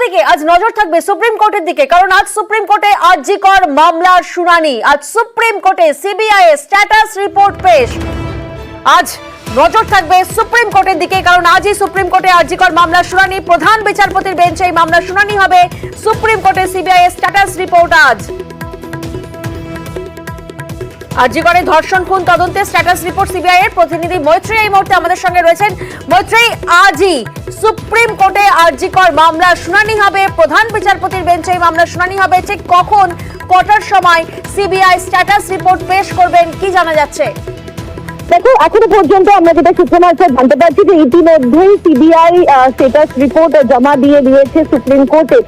অন্যদিকে আজ নজর থাকবে সুপ্রিম কোর্টের দিকে, কারণ আজ সুপ্রিম কোর্টে আরজি কর মামলার শুনানি। আজ সুপ্রিম কোর্টে সিবিআই এর স্ট্যাটাস রিপোর্ট পেশ। আজ নজর থাকবে সুপ্রিম কোর্টের দিকে, কারণ আজই সুপ্রিম কোর্টে আরজি কর মামলার শুনানি। প্রধান বিচারপতির বেঞ্চে এই মামলার শুনানি হবে। সুপ্রিম কোর্টে সিবিআই এর স্ট্যাটাস রিপোর্ট আজ। আরজি করে ধর্ষণ খুন তদন্তে স্ট্যাটাস রিপোর্ট সিবিআই এর। প্রতিনিধি মৈত্রী এই মুহূর্তে আমাদের সঙ্গে রয়েছেন। মৈত্রী, আজই সুপ্রিম কোর্টে আরজি কর মামলার শুনানি হবে। প্রধান বিচারপতির বেঞ্চে এই মামলার শুনানি হবে। ঠিক কখন, কটার সময় সিবিআই স্ট্যাটাস রিপোর্ট পেশ করবেন, কি জানা যাচ্ছে? দেখো, এখনো পর্যন্ত আমরা যেটা সূত্র মারফত জানতে পারছি যে ইতিমধ্যেই সিবিআই স্ট্যাটাস রিপোর্ট জমা দিয়ে দিয়েছে সুপ্রিম কোর্টে,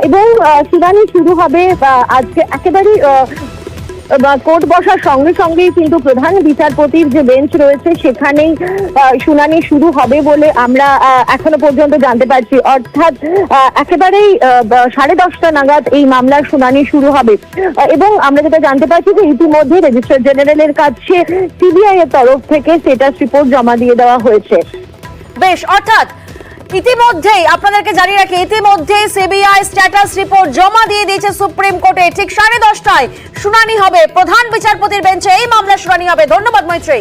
এবং শুনানি শুরু হবে আজকে। একেবারে কোর্ট বসার সঙ্গে সঙ্গেই কিন্তু প্রধান বিচারপতির যে বেঞ্চ রয়েছে সেখানেই শুনানি শুরু হবে বলে আমরা এখনো পর্যন্ত জানতে পারছি। অর্থাৎ একেবারেই 10:30 নাগাদ এই মামলার শুনানি শুরু হবে, এবং আমরা যেটা জানতে পারছি যে ইতিমধ্যে রেজিস্ট্রার জেনারেলের কাছে সিবিআই এর তরফ থেকে স্ট্যাটাস রিপোর্ট জমা দিয়ে দেওয়া হয়েছে। বেশ, অর্থাৎ ইতিমধ্যেই আপনাদেরকে জানিয়ে রাখি, ইতিমধ্যে সিবিআই স্ট্যাটাস রিপোর্ট জমা দিয়ে দিয়েছে সুপ্রিম কোর্টে। ঠিক 10:30টায় শুনানি হবে। প্রধান বিচারপতির বেঞ্চে এই মামলার শুনানি হবে। ধন্যবাদ মৈত্রী।